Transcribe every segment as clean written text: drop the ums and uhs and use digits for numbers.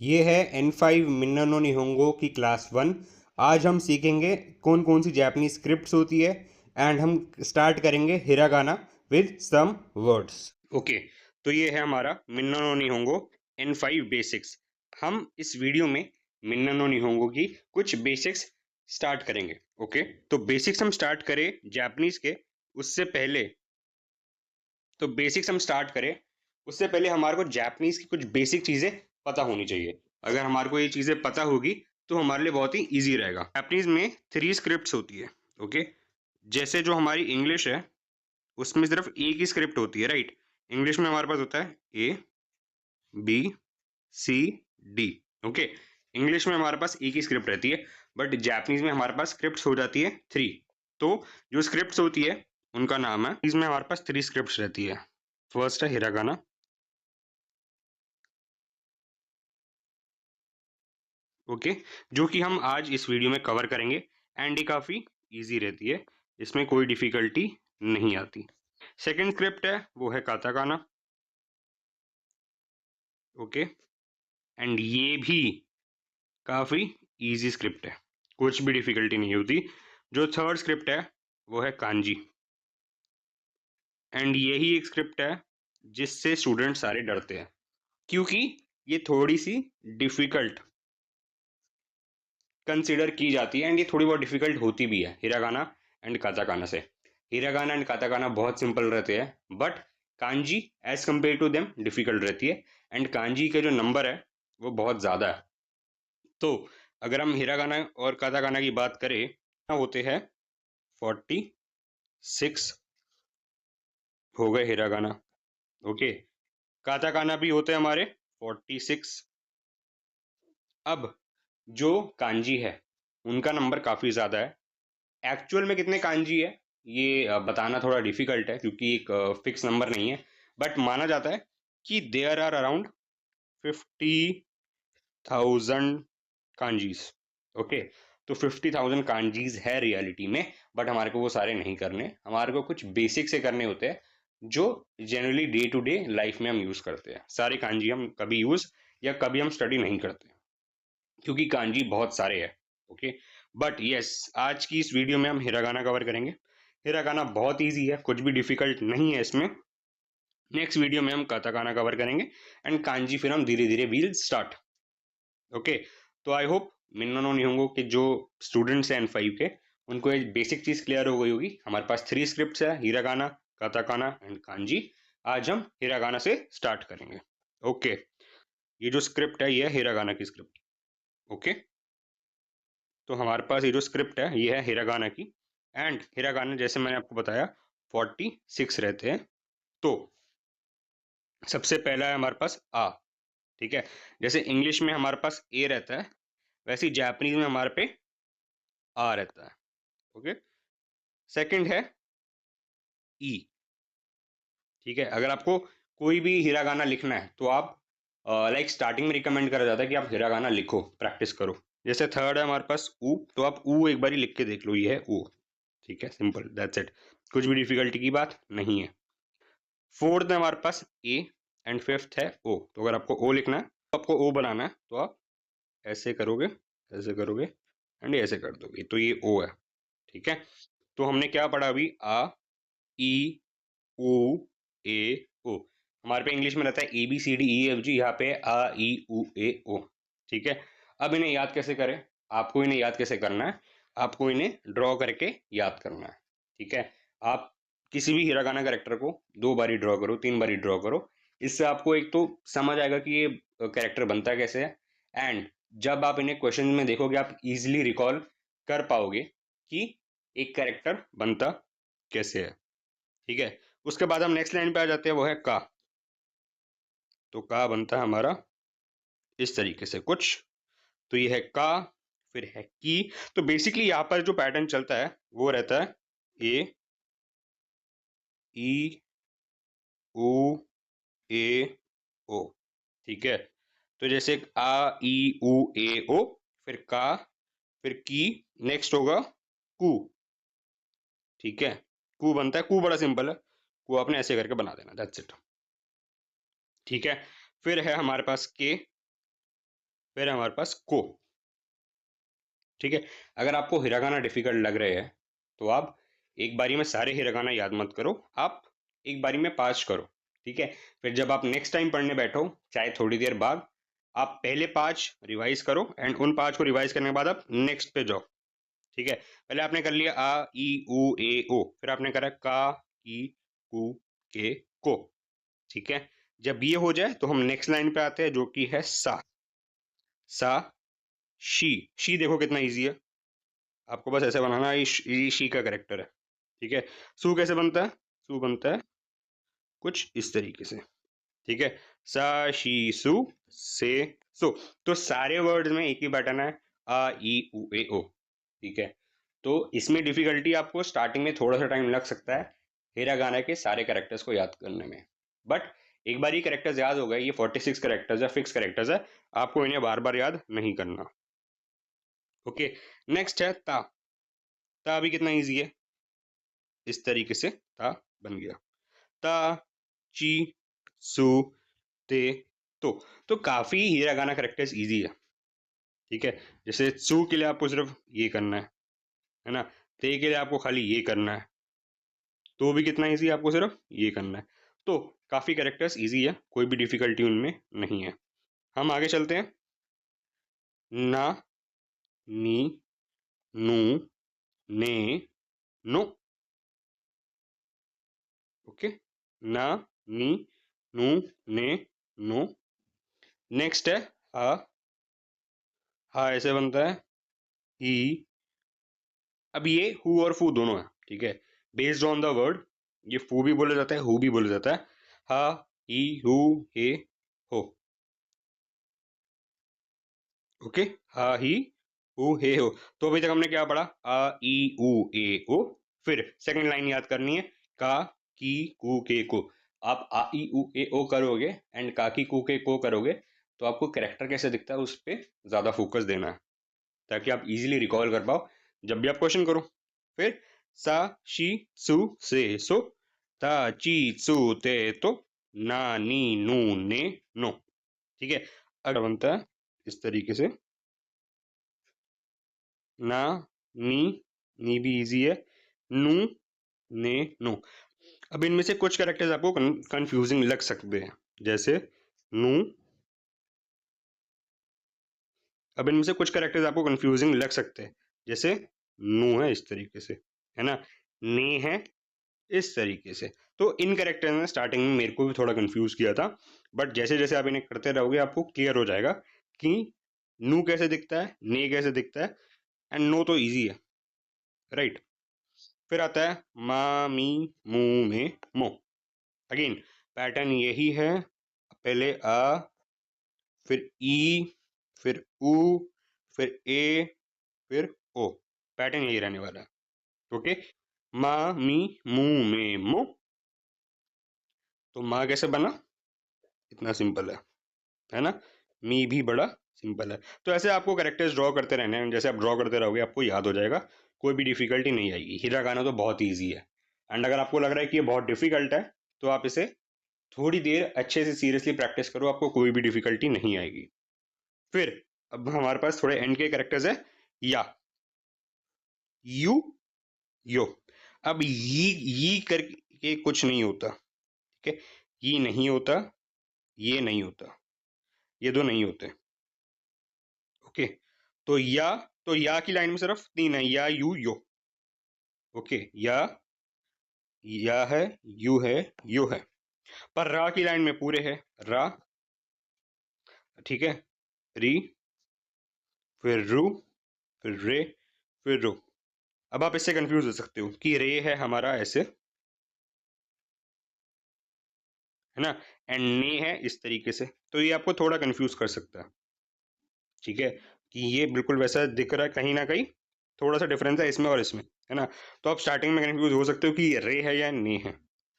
ये है N5 मिन्ना no निहोंगो की क्लास 1। आज हम सीखेंगे कौन कौन सी जापानीज स्क्रिप्ट्स होती है एंड हम स्टार्ट करेंगे hiragana with some words. Okay, तो ये है हमारा मिन्ना नो निहोंगो N5 बेसिक्स। हम इस वीडियो में मिन्ना नो निहोंगो की कुछ बेसिक्स स्टार्ट करेंगे। ओके, तो बेसिक्स हम स्टार्ट करें जापानीज के उससे पहले तो बेसिक्स हम स्टार्ट करें उससे पहले हमारे को जापानीज की कुछ बेसिक चीज़ें पता होनी चाहिए। अगर हमारे को ये चीज़ें पता होगी तो हमारे लिए बहुत ही इजी रहेगा। जापानीज में 3 स्क्रिप्ट्स होती है। ओके, जैसे जो हमारी इंग्लिश है उसमें सिर्फ एक ही स्क्रिप्ट होती है, राइट। इंग्लिश में हमारे पास होता है A B C D. Okay, English में हमारे पास एक ही स्क्रिप्ट रहती है, बट जापानीज में हमारे पास स्क्रिप्ट्स हो जाती है 3। तो जो स्क्रिप्ट्स होती है उनका नाम है, इसमें हमारे पास 3 स्क्रिप्ट्स रहती है। फर्स्ट है हिरागाना। ओके, जो कि हम आज इस वीडियो में कवर करेंगे एंड ये काफ़ी इजी रहती है, इसमें कोई डिफ़िकल्टी नहीं आती। सेकंड स्क्रिप्ट है वो है काताकाना। ओके, एंड ये भी काफ़ी इजी स्क्रिप्ट है, कुछ भी डिफ़िकल्टी नहीं होती। जो थर्ड स्क्रिप्ट है वो है कांजी, एंड यही एक स्क्रिप्ट है जिससे स्टूडेंट सारे डरते हैं, क्योंकि ये थोड़ी सी डिफ़िकल्ट कंसिडर की जाती है एंड ये थोड़ी बहुत डिफिकल्ट होती भी है हिरागाना एंड काताकाना से। हिरागाना एंड काताकाना बहुत सिंपल रहते हैं, but kanji as compare to them difficult रहती है एंड कांजी के जो नंबर है वो बहुत ज़्यादा है। तो अगर हम हिरागाना और काताकाना की बात करें होते हैं 46 हो गए हिरागाना। ओके, काताकाना भी होते हैं हमारे 46। अब जो कांजी है उनका नंबर काफ़ी ज़्यादा है। एक्चुअल में कितने कांजी है ये बताना थोड़ा डिफिकल्ट है, क्योंकि एक फिक्स नंबर नहीं है, बट माना जाता है कि देयर आर अराउंड 50,000 कांजीज। ओके, तो 50,000 कांजीज है रियलिटी में, बट हमारे को वो सारे नहीं करने, हमारे को कुछ बेसिक से करने होते हैं जो generally day to day life में हम यूज़ करते हैं। सारे कांजी हम कभी यूज़ या कभी हम स्टडी नहीं करते, क्योंकि कांजी बहुत सारे हैं। ओके, बट यस, आज की इस वीडियो में हम हिरागाना कवर करेंगे। हिरागाना बहुत इजी है, कुछ भी डिफिकल्ट नहीं है इसमें। नेक्स्ट वीडियो में हम काताकाना कवर करेंगे एंड कांजी फिर हम धीरे धीरे वील स्टार्ट। ओके, तो आई होप मिन्नो निहोंगो के जो स्टूडेंट्स हैं N5 के, उनको एक बेसिक चीज क्लियर हो गई होगी। हमारे पास 3 स्क्रिप्ट्स है, हिरागाना, काताकाना एंड कांजी। आज हम हिरागाना से स्टार्ट करेंगे। ओके, ये जो स्क्रिप्ट है ये है हिरागाना की स्क्रिप्ट। ओके, तो हमारे पास ये जो स्क्रिप्ट है ये है हिरागाना की, एंड हिरागाना जैसे मैंने आपको बताया 46 रहते हैं। तो सबसे पहला है हमारे पास आ। ठीक है, जैसे इंग्लिश में हमारे पास ए रहता है, वैसे ही जापानीज में हमारे पे आ रहता है। ओके, सेकंड है ई। ठीक है, अगर आपको कोई भी हिरागाना लिखना है तो आप लाइक स्टार्टिंग में रिकमेंड करा जाता है कि आप हिरागाना लिखो, प्रैक्टिस करो। जैसे थर्ड है हमारे पास ऊ, तो आप ऊ एक बार लिख के देख लो, ये है ऊ। ठीक है, सिंपल, दैट्स इट, कुछ भी डिफिकल्टी की बात नहीं है। फोर्थ है हमारे पास ए एंड फिफ्थ है ओ। तो अगर आपको ओ लिखना है तो आपको ओ बनाना है, तो आप ऐसे करोगे, ऐसे करोगे एंड ऐसे कर दोगे, तो ये ओ है। ठीक है, तो हमने क्या पढ़ा अभी, आ ई ऊ ए ओ। हमारे पे इंग्लिश में रहता है ABCDEFG, यहाँ पे आ ई ऊ ए ओ। ठीक है, अब इन्हें याद कैसे करें, आपको इन्हें याद कैसे करना है, आपको इन्हें ड्रॉ करके याद करना है। ठीक है, आप किसी भी हिरागाना कैरेक्टर को 2 बारी ड्रॉ करो, 3 बारी ड्रॉ करो, इससे आपको एक तो समझ आएगा कि ये कैरेक्टर बनता कैसे है, एंड जब आप इन्हें क्वेश्चन में देखोगे आप इजिली रिकॉल कर पाओगे कि एक कैरेक्टर बनता कैसे है। ठीक है, उसके बाद हम नेक्स्ट लाइन पे आ जाते हैं, वो है का। तो का बनता है हमारा इस तरीके से कुछ, तो ये है का, फिर है की। तो बेसिकली यहाँ पर जो पैटर्न चलता है वो रहता है ए ई ऊ ए ओ। ठीक है, तो जैसे आ ई ऊ ए ओ, फिर का, फिर की, नेक्स्ट होगा कू। ठीक है, कू बनता है, कू बड़ा सिंपल है, कू आपने ऐसे करके बना देना, दैट्स इट। ठीक है, फिर है हमारे पास के, फिर है हमारे पास को। ठीक है, अगर आपको हिरागाना डिफिकल्ट लग रहे हैं तो आप एक बारी में सारे हिरागाना याद मत करो, आप एक बारी में 5 करो। ठीक है, फिर जब आप नेक्स्ट टाइम पढ़ने बैठो, चाहे थोड़ी देर बाद, आप पहले 5 रिवाइज करो एंड उन 5 को रिवाइज करने के बाद आप नेक्स्ट पे जाओ। ठीक है, पहले आपने कर लिया आ ई उ ए ओ, फिर आपने करा का की कु के को। ठीक है, जब ये हो जाए तो हम नेक्स्ट लाइन पे आते हैं जो कि है सा। सा शी देखो कितना इजी है, आपको बस ऐसे बनाना है, ये शी का करेक्टर है। ठीक है, सू कैसे बनता है? सू बनता है कुछ इस तरीके से। ठीक है, सा शी सू से सो। तो सारे वर्ड्स में एक ही पैटर्न है, आ ई उ ए ओ। ठीक है, तो इसमें डिफिकल्टी आपको स्टार्टिंग में थोड़ा सा टाइम लग सकता है हिरागाना के सारे कैरेक्टर्स को याद करने में, बट एक बार ये कैरेक्टर्स याद हो गए, ये 46 कैरेक्टर्स है, फिक्स कैरेक्टर्स है, आपको इन्हें बार बार याद नहीं करना। ओके, नेक्स्ट है ता। ता भी कितना इजी है, इस तरीके से ता बन गया। ता ची सु ते तो काफी हिरागाना कैरेक्टर्स इजी है। ठीक है, जैसे सु के लिए आपको सिर्फ ये करना है ना, ते के लिए आपको खाली ये करना है, तो भी कितना इजी है, आपको सिर्फ ये करना है। तो काफी कैरेक्टर्स इजी है, कोई भी डिफिकल्टी उनमें नहीं है। हम आगे चलते हैं। ना नी नू ने नो। ओके, ना नी नू ने नो। नेक्स्ट है हा। हा ऐसे बनता है ही। अब ये हु और फू दोनों है। ठीक है, बेस्ड ऑन द वर्ड ये फू भी बोला जाता है, हु भी बोला जाता है। हा ही हु हे हो। ओके, हा ही हु हे हो। तो अभी तक हमने क्या पढ़ा? आ ई उ ए ओ। फिर सेकंड लाइन याद करनी है, का की कु के को। आप आ ई उ ए ओ करोगे एंड का की कु के को करोगे तो आपको कैरेक्टर कैसे दिखता है उस पर ज्यादा फोकस देना है, ताकि आप इजीली रिकॉल कर पाओ जब भी आप क्वेश्चन करो। फिर सा शी सु से सो, ता ची सु ते तो, ना नी नू ने नो। ठीक है, अगर बनता है इस तरीके से, ना नी, नी भी इजी है, नू ने नो। अब इनमें से कुछ कैरेक्टर्स आपको कंफ्यूजिंग लग सकते हैं, जैसे नू। अब इनमें से कुछ कैरेक्टर्स आपको कंफ्यूजिंग लग सकते हैं, जैसे नू है इस तरीके से, है ना, ने है इस तरीके से। तो इन कैरेक्टर्स ने स्टार्टिंग में मेरे को भी थोड़ा कंफ्यूज किया था, बट जैसे जैसे आप इन्हें करते रहोगे आपको क्लियर हो जाएगा कि नू कैसे दिखता है, ने कैसे दिखता है, एंड नो तो इजी है, राइट। फिर आता है मा मी मू में मो। अगेन पैटर्न यही है, पहले आ, फिर ई, फिर उ, फिर ए, फिर ओ। पैटर्न यही रहने वाला है। ओके, मा मी मू में मो। तो माँ कैसे बना, इतना सिंपल है ना। मी भी बड़ा सिंपल है। तो ऐसे आपको कैरेक्टर्स ड्रॉ करते रहने हैं, जैसे आप ड्रॉ करते रहोगे आपको याद हो जाएगा, कोई भी डिफिकल्टी नहीं आएगी। हिरागाना तो बहुत ईजी है, एंड अगर आपको लग रहा है कि ये बहुत डिफिकल्ट है तो आप इसे थोड़ी देर अच्छे से सीरियसली प्रैक्टिस करो, आपको कोई भी डिफिकल्टी नहीं आएगी। फिर अब हमारे पास थोड़े एंड के कैरेक्टर्स है, या, यू, यो। अब ये करके कुछ नहीं होता। ठीक है, ये नहीं होता, ये नहीं होता, ये दो नहीं होते। ओके, तो या की लाइन में सिर्फ 3 है, या यू यो। ओके, या है, यू है, यो है। पर रा की लाइन में पूरे है, रा, ठीक है, री, फिर रू, फिर रे, फिर रो। अब आप इससे कंफ्यूज हो सकते हो कि रे है हमारा ऐसे, है ना, एंड ने है इस तरीके से, तो ये आपको थोड़ा कंफ्यूज कर सकता है। ठीक है, कि ये बिल्कुल वैसा दिख रहा है, कहीं ना कहीं थोड़ा सा डिफरेंस है इसमें और इसमें, है ना। तो आप स्टार्टिंग में कंफ्यूज हो सकते हो कि ये रे है या ने है।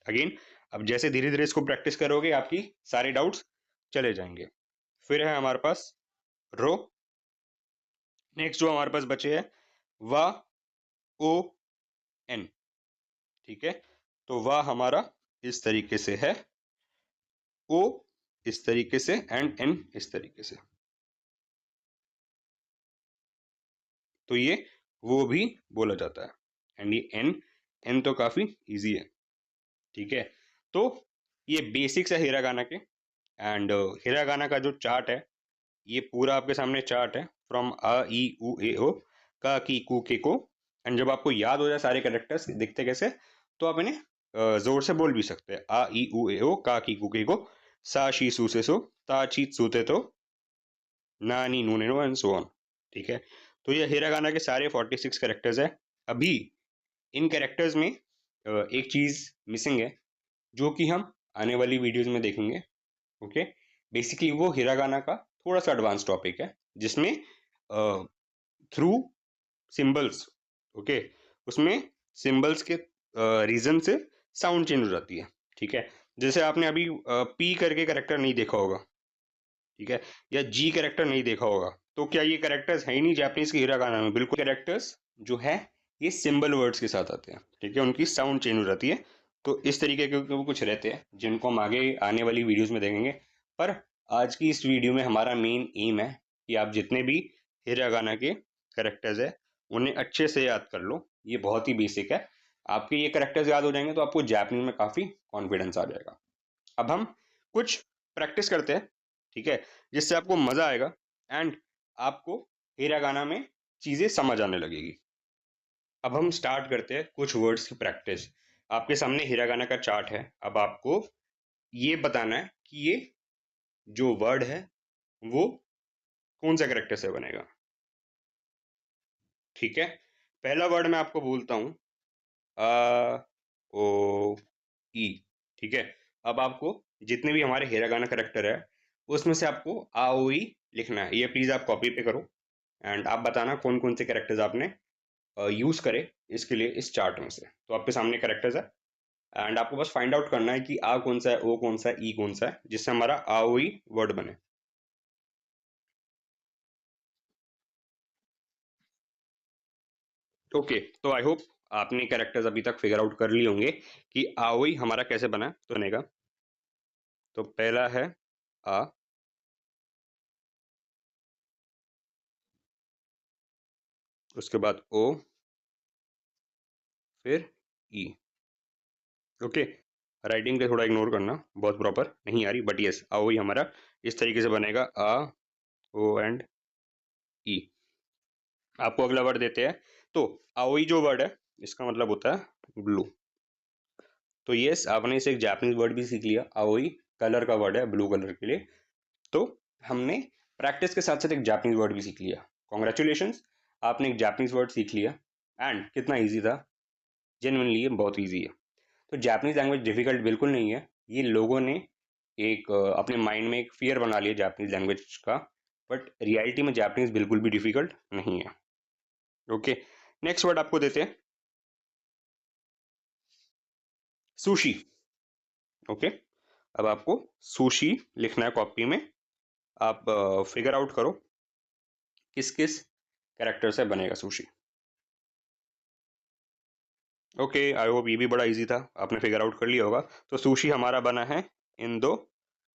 अगेन अब जैसे धीरे धीरे इसको प्रैक्टिस करोगे आपकी सारे डाउट्स चले जाएंगे। फिर है हमारे पास रो। नेक्स्ट जो हमारे पास बचे है वा, ओ, एन। ठीक है, तो वा हमारा इस तरीके से है, ओ इस तरीके से, एंड एन इस तरीके से। तो ये वो भी बोला जाता है। एंड ये एन तो काफी इजी है, ठीक है। तो ये बेसिक्स है हिरागाना के। एंड हिरागाना का जो चार्ट है, ये पूरा आपके सामने चार्ट है, फ्रॉम अ ई उ ए ओ, का की कू के को। एंड जब आपको याद हो जाए सारे कैरेक्टर्स दिखते कैसे, तो आप इन्हें जोर से बोल भी सकते हैं, आ ई उ ए ओ, का की कू के को, सा शी सू से सो, ता ची सूते तो, ना नी नू ने नो, एंड सो ऑन, ठीक है। तो ये हिरागाना के सारे 46 कैरेक्टर्स है। अभी इन कैरेक्टर्स में एक चीज मिसिंग है, जो कि हम आने वाली वीडियोस में देखेंगे। ओके, बेसिकली वो हिरागाना का थोड़ा सा एडवांस टॉपिक है, जिसमें थ्रू सिंबल्स, ओके, उसमें सिंबल्स के रीजन से साउंड चेंज हो जाती है, ठीक है। जैसे आपने अभी पी करके करेक्टर नहीं देखा होगा, ठीक है, या जी कैरेक्टर नहीं देखा होगा, तो क्या ये कैरेक्टर्स है ही नहीं जापानीज के हिरागाना में? बिल्कुल, कैरेक्टर्स जो है ये सिंबल वर्ड्स के साथ आते हैं, ठीक है, उनकी साउंड चेंज हो जाती है। तो इस तरीके के वो कुछ रहते हैं जिनको हम आगे आने वाली वीडियोस में देखेंगे। पर आज की इस वीडियो में हमारा मेन एम है कि आप जितने भी हिरागाना के कैरेक्टर्स है उन्हें अच्छे से याद कर लो। ये बहुत ही बेसिक है, आपके ये कैरेक्टर्स याद हो जाएंगे तो आपको जापानीज में काफी कॉन्फिडेंस आ जाएगा। अब हम कुछ प्रैक्टिस करते हैं, ठीक है, जिससे आपको मजा आएगा एंड आपको हिरागाना में चीजें समझ आने लगेगी। अब हम स्टार्ट करते हैं कुछ वर्ड्स की प्रैक्टिस। आपके सामने हिरागाना का चार्ट है। अब आपको ये बताना है कि ये जो वर्ड है वो कौन सा कैरेक्टर से बनेगा, ठीक है। पहला वर्ड मैं आपको बोलता हूँ, आ ओ ई, ठीक है। अब आपको जितने भी हमारे हिरागाना कैरेक्टर है उसमें से आपको आ ओ ई लिखना है। ये प्लीज आप कॉपी पे करो एंड आप बताना कौन कौन से कैरेक्टर्स आपने यूज करे इसके लिए इस चार्ट में से। तो आपके सामने कैरेक्टर्स है एंड आपको बस फाइंड आउट करना है कि आ कौन सा है, ओ कौन सा है, ई कौन सा है, जिससे हमारा आ ओ ई वर्ड बने। ओके, तो आई होप आपने कैरेक्टर्स अभी तक फिगर आउट कर लिए होंगे कि आओई हमारा कैसे बना तो बनेगा। तो पहला है आ, उसके बाद ओ, फिर ई। ओके, राइटिंग पे थोड़ा इग्नोर करना, बहुत प्रॉपर नहीं आ रही, बट यस आओई हमारा इस तरीके से बनेगा, आ ओ एंड ई। आपको अगला वर्ड देते हैं। तो आओई जो वर्ड है इसका मतलब होता है ब्लू। तो यस, आपने इसे एक जापानीज वर्ड भी सीख लिया, आओई कलर का वर्ड है ब्लू कलर के लिए। तो हमने प्रैक्टिस के साथ साथ एक जापानीज वर्ड भी सीख लिया। कॉन्ग्रेचुलेशंस, आपने एक जापानीज वर्ड सीख लिया। एंड कितना इजी था, जेन्युइनली ये बहुत इजी है। तो जापानीज लैंग्वेज डिफिकल्ट बिल्कुल नहीं है। ये लोगों ने एक अपने माइंड में एक फियर बना लिया जापानीज लैंग्वेज का, बट रियलिटी में जापानीज बिल्कुल भी डिफिकल्ट नहीं है। ओके, नेक्स्ट वर्ड आपको देते हैं सुशी। ओके, अब आपको सुशी लिखना है कॉपी में। आप फिगर आउट करो किस किस कैरेक्टर से बनेगा सुशी। ओके, आई होप ये भी बड़ा इजी था, आपने फिगर आउट कर लिया होगा। तो सुशी हमारा बना है इन दो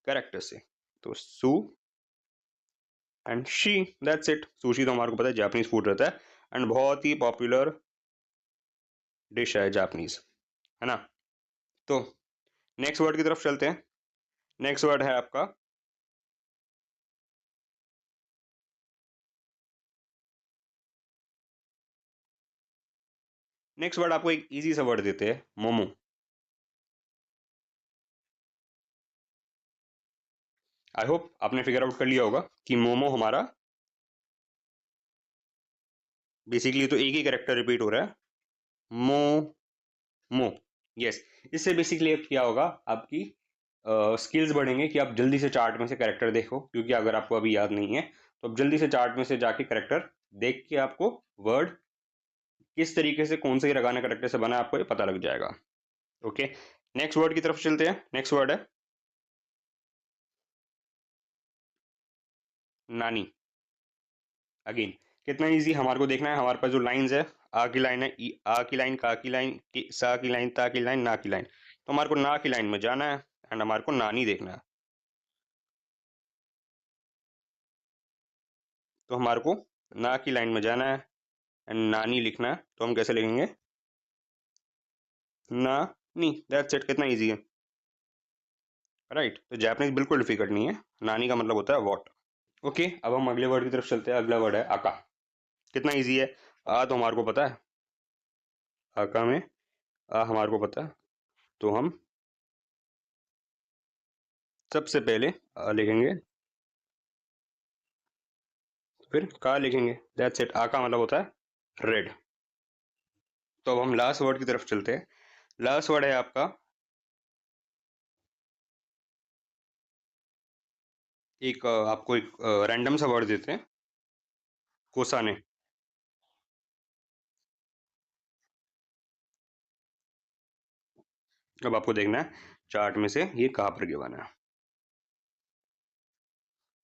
कैरेक्टर से, तो su and shi, that's it. Sushi तो हमारे को पता है जापानीज फूड रहता है एंड बहुत ही पॉपुलर डिश है जापानीज, है ना। तो नेक्स्ट वर्ड की तरफ चलते हैं। नेक्स्ट वर्ड है आपका नेक्स्ट वर्ड आपको एक इजी सा वर्ड देते हैं, मोमो। आई होप आपने फिगर आउट कर लिया होगा कि मोमो हमारा बेसिकली तो एक ही कैरेक्टर रिपीट हो रहा है, मो मो, यस। इससे बेसिकली क्या होगा, आपकी स्किल्स बढ़ेंगे कि आप जल्दी से चार्ट में से कैरेक्टर देखो, क्योंकि अगर आपको अभी याद नहीं है तो आप जल्दी से चार्ट में से जाके कैरेक्टर देख के आपको वर्ड किस तरीके से कौन से लगाना कैरेक्टर से बना है आपको ये पता लग जाएगा। ओके, नेक्स्ट वर्ड की तरफ चलते हैं। नेक्स्ट वर्ड है नानी। अगेन कितना इजी, हमारे को देखना है हमारे पास जो लाइंस है, आ की लाइन है, आ की लाइन, का की लाइन, सा की लाइन, ता की लाइन, ना की लाइन। तो हमारे को ना की लाइन में जाना है एंड हमारे को नानी देखना है। तो हमारे को ना की लाइन में जाना है एंड नानी लिखना है तो हम कैसे लिखेंगे, ना नी, दैट्स इट। कितना इजी है, राइट। तो जापानीज बिल्कुल डिफिकल्ट नहीं है, नानी का मतलब होता है वॉट। ओके, अब हम अगले वर्ड की तरफ चलते हैं। अगला वर्ड है आका। कितना इजी है, आ तो हमारे को पता है, आका में आ हमारे को पता है, तो हम सबसे पहले आ लिखेंगे, फिर का लिखेंगे, दैट्स इट। आ का मतलब होता है रेड। तो अब हम लास्ट वर्ड की तरफ चलते हैं। लास्ट वर्ड है आपका, एक आपको एक रैंडम सा वर्ड देते हैं, कोसाने। अब आपको देखना है चार्ट में से ये कहाँ पर गिवन है।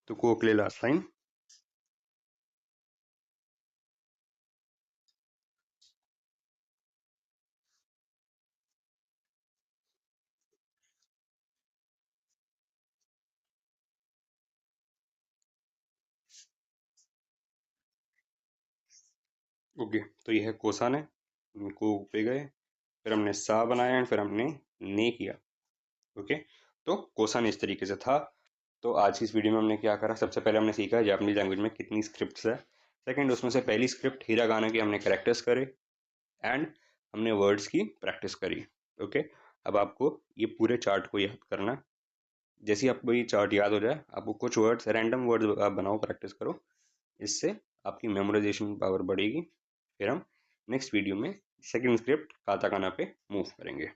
तो को के लिए लास्ट लाइन, ओके। तो ये है कोसाने, को पे गए, फिर हमने सा बनाया एंड फिर हमने ने किया। ओके, तो कोसान इस तरीके से था। तो आज की इस वीडियो में हमने क्या करा, सबसे पहले हमने सीखा जापानीज लैंग्वेज में कितनी स्क्रिप्ट्स है। सेकंड, उसमें से पहली स्क्रिप्ट हिरागाना की हमने कैरेक्टर्स करे एंड हमने वर्ड्स की प्रैक्टिस करी। ओके, अब आपको ये पूरे चार्ट को याद करना है। जैसे ही आपको ये चार्ट याद हो जाए, आपको कुछ वर्ड्स, रैंडम वर्ड्स आप बनाओ, प्रैक्टिस करो, इससे आपकी मेमोराइजेशन पावर बढ़ेगी। फिर हम नेक्स्ट वीडियो में सेकंड स्क्रिप्ट काताकाना पे मूव करेंगे।